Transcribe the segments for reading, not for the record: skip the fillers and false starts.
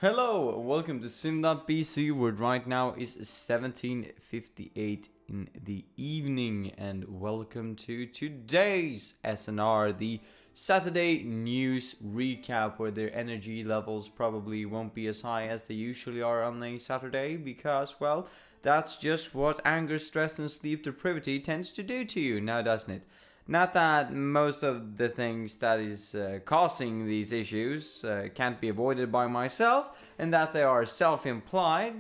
Hello, and welcome to Sim.bc, where right now is 17:58 in the evening, and welcome to today's SNR, the Saturday news recap, where their energy levels probably won't be as high as they usually are on a Saturday, because, well, that's just what anger, stress, and sleep deprivity tends to do to you, now doesn't it? Not that most of the things that is causing these issues can't be avoided by myself, and that they are self-implied,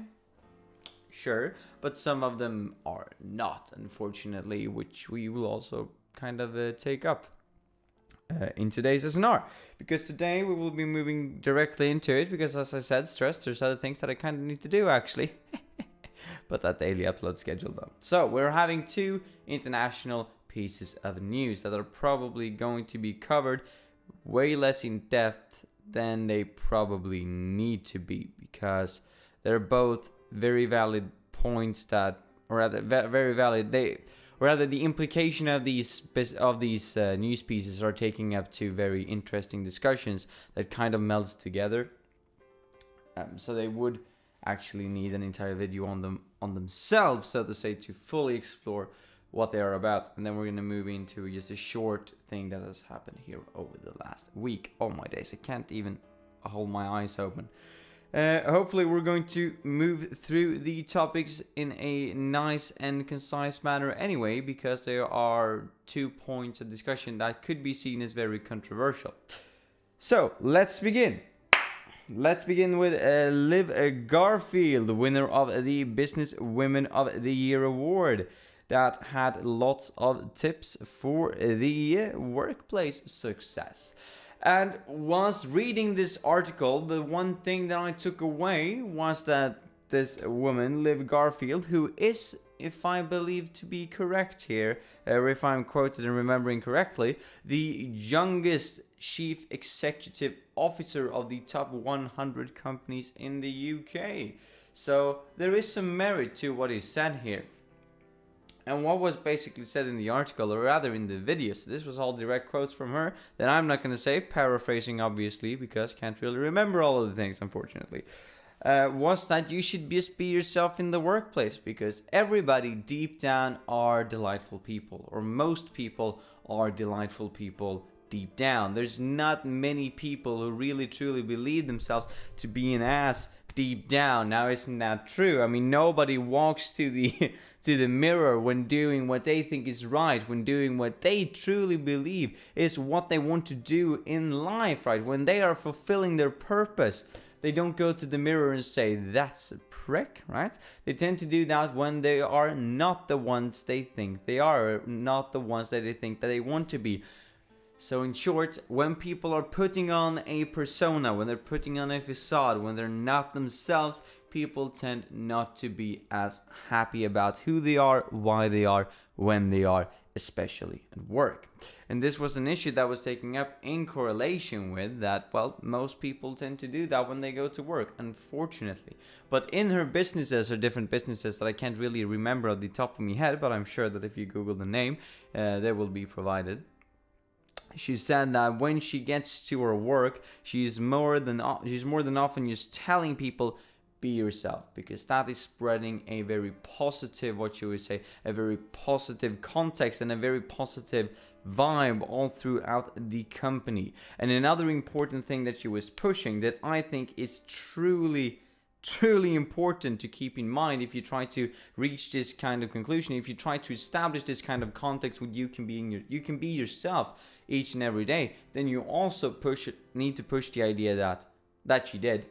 sure, but some of them are not, unfortunately, which we will also kind of take up in today's SNR. Because today we will be moving directly into it, because as I said, stress, there's other things that I kind of need to do actually. But that daily upload schedule though. So we're having two international pieces of news that are probably going to be covered way less in depth than they probably need to be, because they're both very valid points that, or rather, very valid. The implication of these news pieces are taking up to very interesting discussions that kind of melts together. So they would actually need an entire video on themselves, so to say, to fully explore what they are about. And then we're going to move into just a short thing that has happened here over the last week. Oh my days, I can't even hold my eyes open. Hopefully we're going to move through the topics in a nice and concise manner anyway, because there are 2 points of discussion that could be seen as very controversial. So let's begin. Let's begin with Liv Garfield, winner of the Business Women of the Year award, that had lots of tips for the workplace success. And whilst reading this article, the one thing that I took away was that this woman, Liv Garfield, who is, if I believe to be correct here, or if I'm quoted and remembering correctly, the youngest chief executive officer of the top 100 companies in the UK. So there is some merit to what is said here. And what was basically said in the article, or rather in the video, so this was all direct quotes from her, that I'm not going to say, paraphrasing obviously, because can't really remember all of the things, unfortunately, was that you should just be yourself in the workplace, because everybody deep down are delightful people, or most people are delightful people deep down. There's not many people who really truly believe themselves to be an ass deep down. Now, isn't that true? I mean, nobody walks to the to the mirror when doing what they think is right, when doing what they truly believe is what they want to do in life, right? When they are fulfilling their purpose, they don't go to the mirror and say, that's a prick, right? They tend to do that when they are not the ones they think they are, not the ones that they think that they want to be. So in short, when people are putting on a persona, when they're putting on a facade, when they're not themselves, people tend not to be as happy about who they are, why they are, when they are, especially at work. And this was an issue that was taken up in correlation with that, well, most people tend to do that when they go to work, unfortunately. But in her businesses, or different businesses that I can't really remember at the top of my head, but I'm sure that if you Google the name, they will be provided. She said that when she gets to her work, she's more than often just telling people, be yourself, because that is spreading a very positive, what you would say, a very positive context and a very positive vibe all throughout the company. And another important thing that she was pushing, that I think is truly important to keep in mind if you try to reach this kind of conclusion, if you try to establish this kind of context where you can be yourself each and every day, then you also need to push the idea that she did,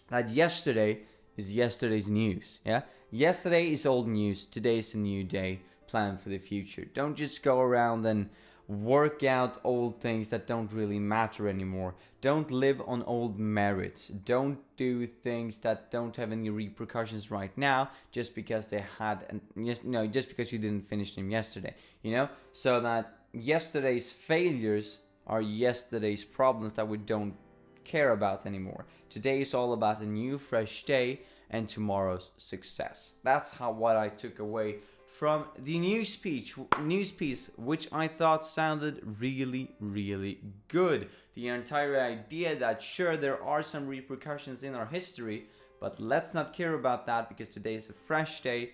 that yesterday is yesterday's news. Yeah, yesterday is old news, today is a new day. Plan for the future. Don't just go around and work out old things that don't really matter anymore. Don't live on old merits. Don't do things that don't have any repercussions right now just because they had, just because you didn't finish them yesterday. So that yesterday's failures are yesterday's problems that we don't care about anymore. Today is all about a new fresh day and tomorrow's success. That's what I took away from the news piece, which I thought sounded really, really good. The entire idea that sure, there are some repercussions in our history, but let's not care about that because today is a fresh day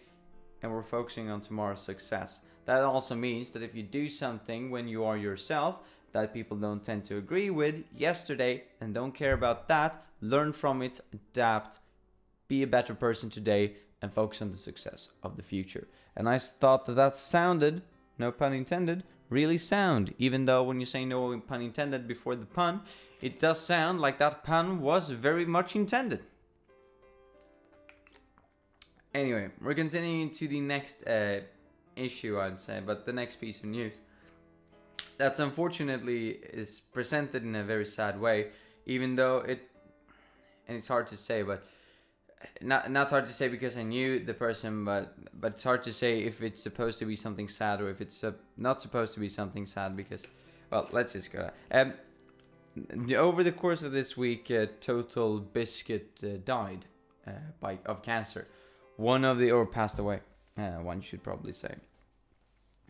and we're focusing on tomorrow's success. That also means that if you do something when you are yourself that people don't tend to agree with yesterday and don't care about that, learn from it, adapt, be a better person today, and focus on the success of the future. And I thought that sounded, no pun intended, really sound. Even though when you say no pun intended before the pun, it does sound like that pun was very much intended. Anyway, we're continuing to the next issue, I'd say, but the next piece of news. That's unfortunately is presented in a very sad way, even though and it's hard to say, but not hard to say because I knew the person, but it's hard to say if it's supposed to be something sad or if it's not supposed to be something sad because, well, let's just go. Over the course of this week, Total Biscuit died of cancer. Passed away. One should probably say.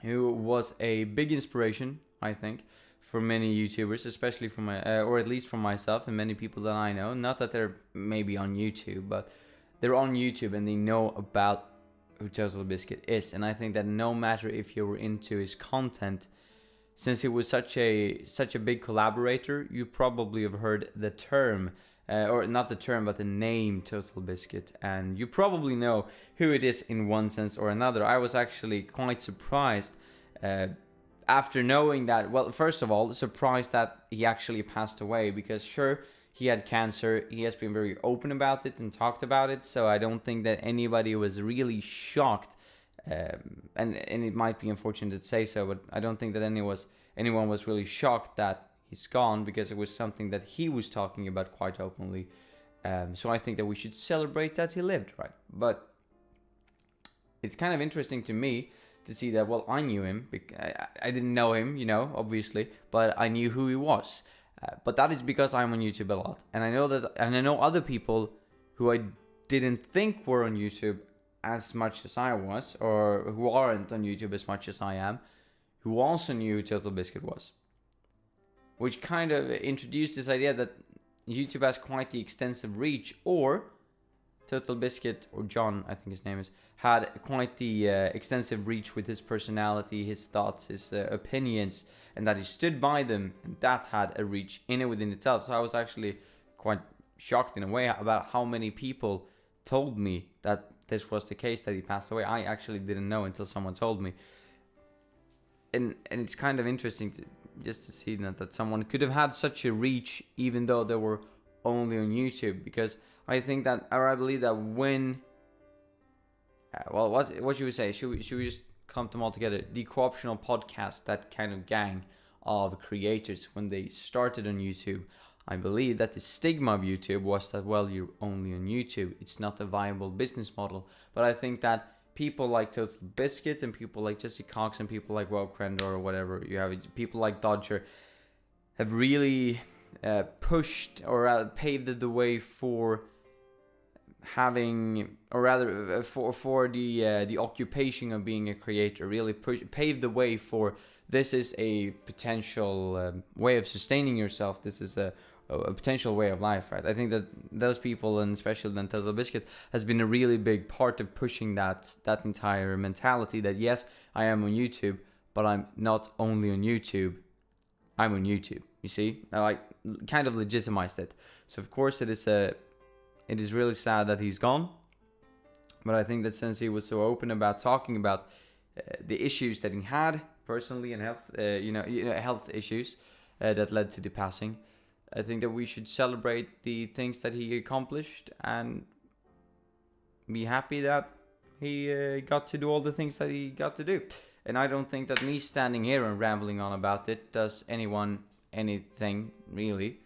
Who was a big inspiration, I think, for many YouTubers, especially for or at least for myself and many people that I know. Not that they're maybe on YouTube, but they're on YouTube and they know about who Total Biscuit is. And I think that no matter if you were into his content, since he was such a big collaborator, you probably have heard the term, or not the term, but the name Total Biscuit, and you probably know who it is in one sense or another. I was actually quite surprised after knowing that. Well, first of all, surprised that he actually passed away, because sure, he had cancer. He has been very open about it and talked about it, so I don't think that anybody was really shocked. And it might be unfortunate to say so, but I don't think that anyone was really shocked that he's gone, because it was something that he was talking about quite openly. So I think that we should celebrate that he lived, right? But it's kind of interesting to me to see that, well, I knew him. I didn't know him, obviously, but I knew who he was. But that is because I'm on YouTube a lot. And I know other people who I didn't think were on YouTube as much as I was, or who aren't on YouTube as much as I am, who also knew who Total Biscuit was. Which kind of introduced this idea that YouTube has quite the extensive reach, or Total Biscuit, or John, I think his name is, had quite the extensive reach with his personality, his thoughts, his opinions, and that he stood by them, and that had a reach in it within itself. So I was actually quite shocked in a way about how many people told me that this was the case, that he passed away. I actually didn't know until someone told me. And it's kind of interesting to see that someone could have had such a reach even though they were only on YouTube, because I think that, or I believe that when what should we say, should we just clump them all together, the co-optional podcast, that kind of gang of creators, when they started on YouTube, I believe that the stigma of YouTube was that, well, you're only on YouTube, it's not a viable business model. But I think that people like Total Biscuit and people like Jesse Cox and people like Crendor or whatever you have, people like Dodger, have really pushed or paved the way for having, or rather for the occupation of being a creator. Really paved the way for, this is a potential way of sustaining yourself. This is a potential way of life, right? I think that those people, and especially then Total Biscuit, has been a really big part of pushing that entire mentality that, yes, I am on YouTube, but I'm not only on YouTube, I'm on YouTube. You see, I like kind of legitimized it. So of course it is really sad that he's gone, but I think that since he was so open about talking about the issues that he had personally and health, health issues that led to the passing, I think that we should celebrate the things that he accomplished and be happy that he got to do all the things that he got to do. And I don't think that me standing here and rambling on about it does anyone anything, really.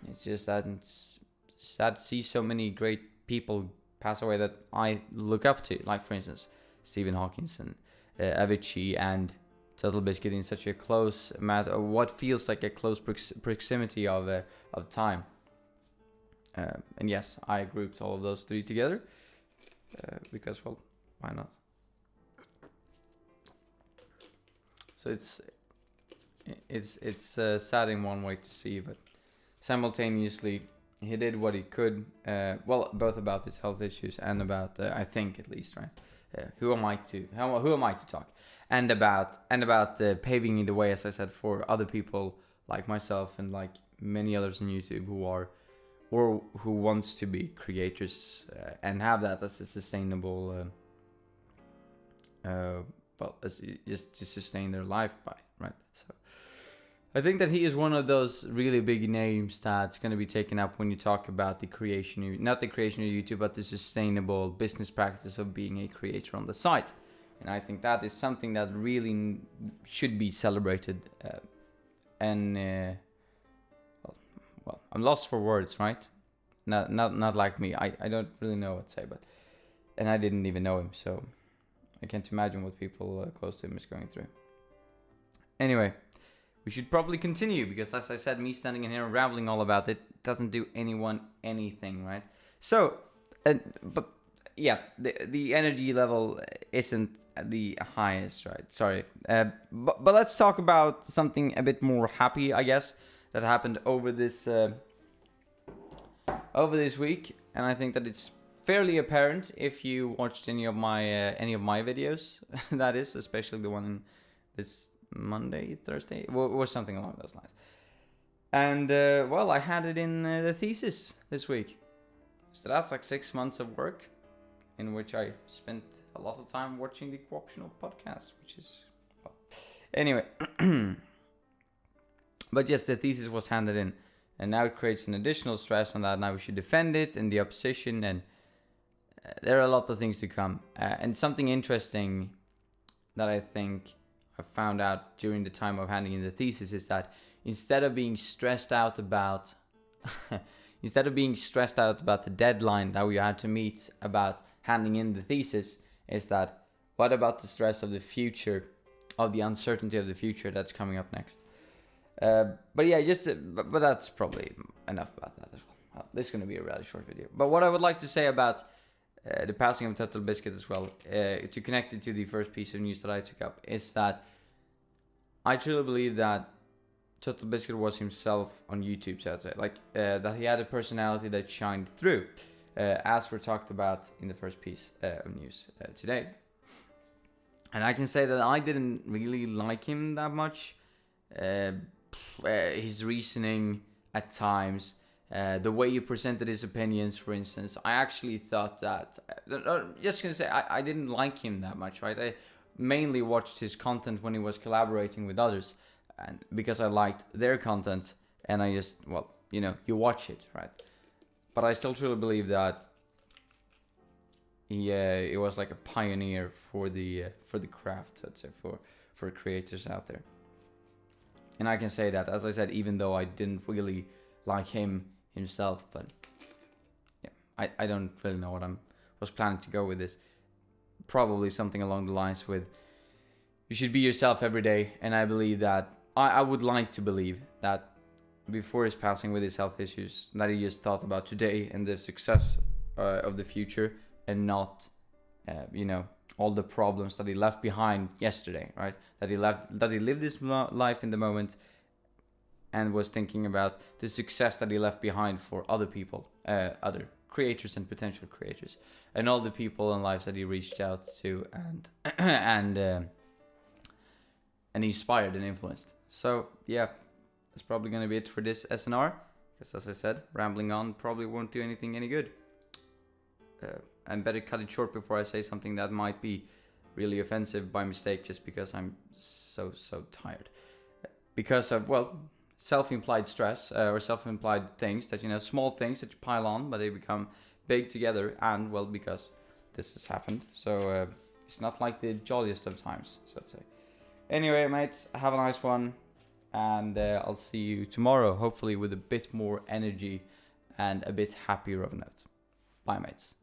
It's just that it's sad to see so many great people pass away that I look up to, like, for instance, Stephen Hawking and Avicii and Total Biscuit, in such a close matter, what feels like a close proximity of time. And yes, I grouped all of those three together because, well, why not? So it's sad in one way to see, but simultaneously he did what he could. Well, both about his health issues and about I think at least, right? Who am I to talk? And about paving the way, as I said, for other people like myself and like many others on YouTube who are or who wants to be creators and have that as a sustainable just to sustain their life by, right? So I think that he is one of those really big names that's going to be taken up when you talk about the creation, not the creation of YouTube, but the sustainable business practice of being a creator on the site. And I think that is something that really should be celebrated. Well, I'm lost for words, right? Not like me. I don't really know what to say, and I didn't even know him, so I can't imagine what people close to him is going through. Anyway, we should probably continue because, as I said, me standing in here and rambling all about it doesn't do anyone anything, right? So, but yeah, the energy level isn't the highest, right? Sorry, but let's talk about something a bit more happy, I guess, that happened over this week, and I think that it's fairly apparent if you watched any of my videos. That is, especially the one in this Monday, Thursday, or something along those lines. And well, I had it in the thesis this week, so that's like 6 months of work, in which I spent a lot of time watching the co-optional podcast, which is well, anyway. But yes, the thesis was handed in, and now it creates an additional stress on that. Now we should defend it in the opposition, and there are a lot of things to come. And something interesting that I think I found out during the time of handing in the thesis is that instead of being stressed out about the deadline that we had to meet about handing in the thesis, is that what about the stress of the future, of the uncertainty of the future that's coming up next? But yeah, but that's probably enough about that as well. This is going to be a really short video. But what I would like to say about the passing of Total Biscuit as well, to connect it to the first piece of news that I took up, is that I truly believe that Total Biscuit was himself on YouTube, so to say. Like, that he had a personality that shined through, as we talked about in the first piece of news today. And I can say that I didn't really like him that much. His reasoning at times, the way he presented his opinions, for instance, I actually thought that, just gonna say, I didn't like him that much, right? I mainly watched his content when he was collaborating with others, and because I liked their content, and I just, well, you watch it, right? But I still truly believe that he was like a pioneer for the craft, let's say, for creators out there. And I can say that, as I said, even though I didn't really like him himself, but yeah, I don't really know what I was planning to go with this. Probably something along the lines with, you should be yourself every day. And I believe that, I would like to believe that before his passing with his health issues, that he just thought about today and the success of the future, and not, all the problems that he left behind yesterday, right? That he lived his life in the moment, and was thinking about the success that he left behind for other people, other creators and potential creators, and all the people and lives that he reached out to and inspired and influenced. So yeah, that's probably gonna be it for this SNR, because as I said, rambling on probably won't do anything any good. And better cut it short before I say something that might be really offensive by mistake, just because I'm so tired. Because of, well, self-implied stress, or self-implied things that, small things that you pile on, but they become big together, and, well, because this has happened. So it's not like the jolliest of times, so to say. Anyway, mates, have a nice one, and I'll see you tomorrow, hopefully with a bit more energy and a bit happier of a note. Bye, mates.